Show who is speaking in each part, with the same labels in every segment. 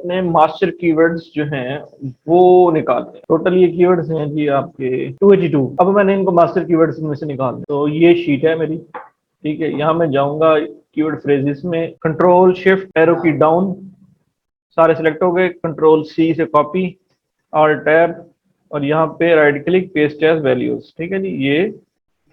Speaker 1: अपने master keywords जो हैं वो निकालते हैं। टोटल ये कीवर्ड्स हैं जी आपके 282। अब मैंने इनको मास्टर कीवर्ड्स में से निकाल दिया। तो ये शीट है मेरी, ठीक है। यहाँ मैं जाऊंगा कीवर्ड फ्रेजेस में, कंट्रोल शिफ्ट एरो की डाउन, सारे सिलेक्ट हो गए, कंट्रोल सी से कॉपी, ऑल टैब, और यहाँ पे right click, paste as values, ठीक है जी। ये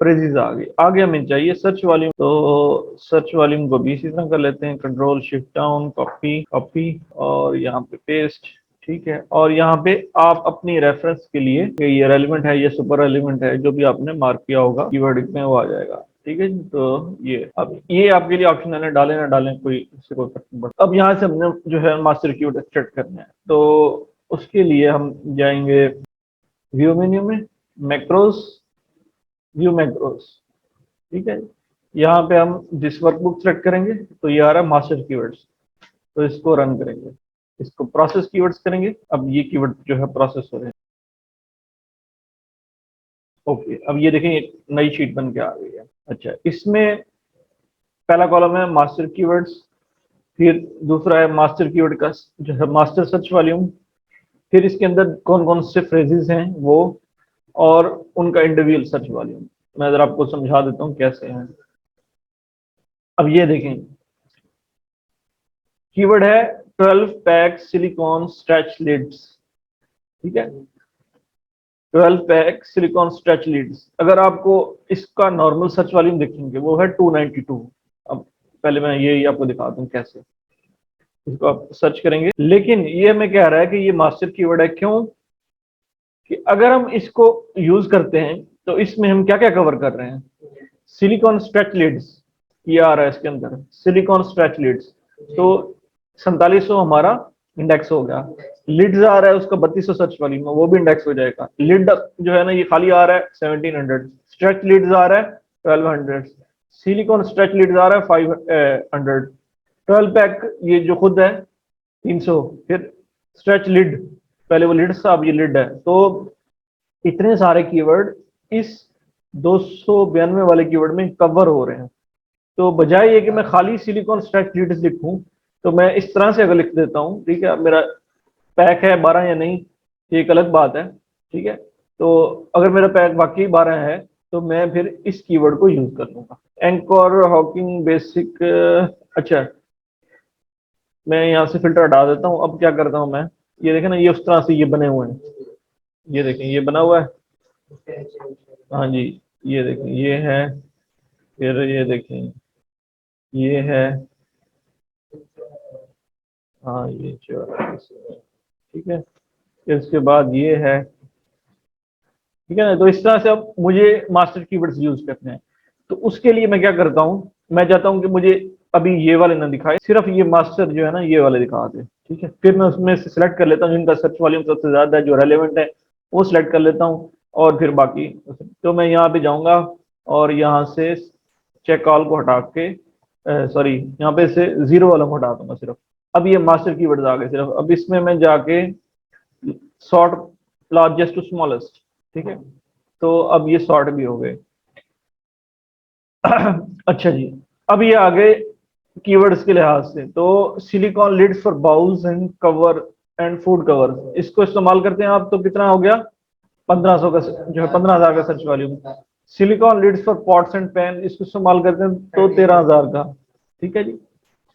Speaker 1: फ्रेजेस आ गए। आगे हमें चाहिए सर्च वॉल्यूम, तो सर्च वॉल्यूम को भी इसी तरह कर लेते हैं, control shift down, copy copy, और यहाँ पे पेस्ट, ठीक है। और यहाँ पे आप अपनी रेफरेंस के लिए ये रेलिवेंट है, ये सुपर रेलिवेंट है, जो भी आपने मार्क किया होगा कीवर्ड में वो आ जाएगा, ठीक है जी। तो ये अब ये आपके लिए ऑप्शनल है, डालें ना डालें कोई इससे कोई फर्क नहीं पड़ता। अब यहाँ से हमने जो है मास्टर कीवर्ड एक्सट्रैक्ट करना है, तो उसके लिए हम जाएंगे व्यू मेन्यू में, मैक्रोस, व्यू मैक्रोस, ठीक है। यहाँ पे हम जिस वर्कबुक सेलेक्ट करेंगे तो ये आ रहा है मास्टर कीवर्ड्स, तो इसको रन करेंगे, इसको प्रोसेस कीवर्ड्स करेंगे। अब ये कीवर्ड जो है प्रोसेस हो रहे हैं। ओके, अब ये देखें एक नई शीट बन के आ गई है। अच्छा, इसमें पहला कॉलम है मास्टर कीवर्ड्स, फिर दूसरा है मास्टर कीवर्ड का जो है मास्टर सर्च वॉल्यूम, फिर इसके अंदर कौन कौन से फ्रेजेस हैं वो, और उनका इंडिविजुअल सर्च वॉल्यूम। मैं जरा आपको समझा देता हूँ कैसे हैं। अब ये देखें, कीवर्ड है 12 पैक सिलिकॉन स्ट्रेच लिड्स, ठीक है। 12 पैक सिलिकॉन स्ट्रेच लिड्स, अगर आपको इसका नॉर्मल सर्च वॉल्यूम देखेंगे वो है 292। अब पहले मैं ये आपको दिखाता हूँ कैसे इसको आप सर्च करेंगे। लेकिन ये हमें कह रहा है कि ये मास्टर कीवर्ड है, क्यों कि अगर हम इसको यूज करते हैं तो इसमें हम क्या क्या कवर कर रहे हैं, सिलिकॉन स्ट्रेच लिड्स, ये आ रहा है इसके अंदर सिलिकॉन स्ट्रेच लिड्स, तो 4700 हमारा इंडेक्स हो गया। लिड्स आ रहा है उसका 3200 सर्च वॉल्यूम में, वो भी इंडेक्स हो जाएगा। लिड जो है ना ये खाली आ रहा है 1700, स्ट्रेच लिड्स आ रहा है 1200, सिलिकॉन स्ट्रेच लिड्स आ रहा है 500, 12 पैक ये जो खुद है 300, फिर स्ट्रेच लिड, पहले वो लिड था अब ये लिड है। तो इतने सारे कीवर्ड इस 292 वाले कीवर्ड में कवर हो रहे हैं। तो बजाय ये कि मैं खाली सिलिकॉन स्ट्रेच लिड्स लिखूं, तो मैं इस तरह से अगर लिख देता हूं, ठीक है। मेरा पैक है 12 या नहीं ये एक अलग बात है, ठीक है। तो अगर मेरा पैक वाकई 12 है तो मैं फिर इस कीवर्ड को यूज कर लूंगा। एंकर हॉकिंग बेसिक, अच्छा मैं यहाँ से फिल्टर हटा देता हूँ। अब क्या करता हूँ मैं, ये देखें ना ये उस तरह से ये बने हुए हैं, ये देखें ये बना हुआ है, हाँ जी ये देखें ये है, फिर ये देखें ये है, हाँ ये 84, ठीक है। फिर उसके बाद ये है, ठीक है ना। तो इस तरह से अब मुझे मास्टर कीवर्ड्स यूज करने हैं, तो उसके लिए मैं क्या करता हूँ, मैं चाहता हूँ कि मुझे अभी ये वाले ना दिखाए, सिर्फ ये मास्टर जो है ना ये वाले दिखा दे, ठीक है। फिर मैं उसमें से सिलेक्ट कर लेता हूँ जिनका सर्च वॉल्यूम सबसे ज्यादा है, जो रेलेवेंट है वो सिलेक्ट कर लेता हूँ, और फिर बाकी तो मैं यहाँ पे जाऊंगा और यहाँ से चेक ऑल को हटा के, सॉरी यहाँ पे से 0 वाला को हटा दूंगा सिर्फ। अब ये मास्टर कीवर्ड्स आ गए सिर्फ। अब इसमें मैं जाके सॉर्ट लार्जेस्ट टू स्मॉलेस्ट, ठीक है। तो अब ये सॉर्ट भी हो गए। अच्छा जी, अब ये आ गए कीवर्ड्स के लिहाज से। तो silicone lids for bowls and cover and food cover, इसको इस्तेमाल करते हैं आप तो कितना हो गया 1500 का जो है 15,000 का search volume. Silicone lids for pots and pan, इसको इस्तेमाल करते हैं तो 13,000 का, ठीक है जी।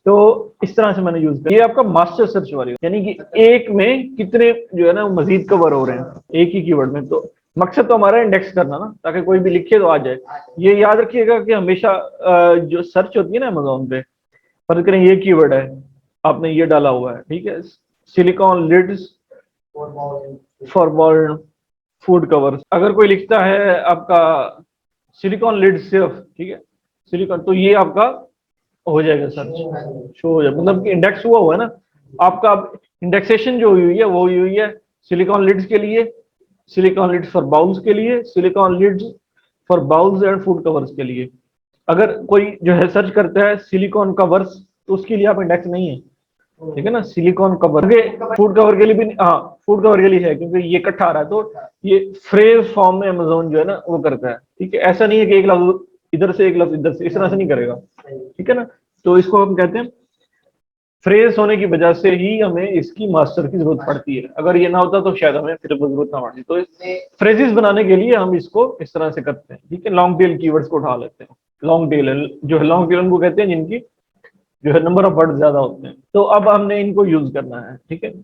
Speaker 1: तो इस तरह से मैंने यूज किया। ये आपका मास्टर सर्च वॉल्यूम, यानी कि एक में कितने जो है ना मजीद कवर हो रहे हैं एक ही कीवर्ड में। तो मकसद तो हमारा इंडेक्स करना ना, ताकि कोई भी लिखे तो आ जाए। ये याद रखिएगा कि हमेशा जो सर्च होती है ना अमेज़न पे, फर्ज करें ये कीवर्ड है, आपने ये डाला हुआ है, ठीक है, silicone lids for bowls food covers, अगर कोई लिखता है आपका सिलिकॉन लिड सिर्फ, ठीक है, सिलिकॉन, तो ये आपका हो जाएगा सर्च, शो हो जाएगा, मतलब कि इंडेक्स हुआ हुआ है ना आपका। इंडेक्सेशन जो हुई है वो हुई है सिलिकॉन लिड्स के लिए, सिलिकॉन लिड्स फॉर बाउल्स के लिए, silicone lids for bowls and food covers के लिए। अगर कोई जो है सर्च करता है सिलिकॉन कवर्स, तो उसके लिए आप इंडेक्स नहीं है, ठीक है ना। सिलिकॉन कवर के फूड कवर के लिए भी, हाँ फूड कवर के लिए है, क्योंकि ये इकट्ठा आ रहा है, तो ये फ्रेज फॉर्म में अमेज़न जो है ना वो करता है, ठीक है। ऐसा नहीं है कि एक लफ्ज इधर से एक लफ्ज इधर से, इस तरह से नहीं करेगा, ठीक है ना। तो इसको हम कहते हैं फ्रेज होने की वजह से ही हमें इसकी मास्टर की जरूरत पड़ती है। अगर ये ना होता तो शायद हमें फिर वो जरूरत ना पड़ती। तो फ्रेजेस बनाने के लिए हम इसको इस तरह से करते हैं, ठीक है। लॉन्ग टेल कीवर्ड्स को उठा लेते हैं। लॉन्ग टेल जो है, लॉन्ग टेल उनको कहते हैं जिनकी जो है नंबर ऑफ वर्ड ज्यादा होते हैं। तो अब हमने इनको यूज करना है, ठीक है।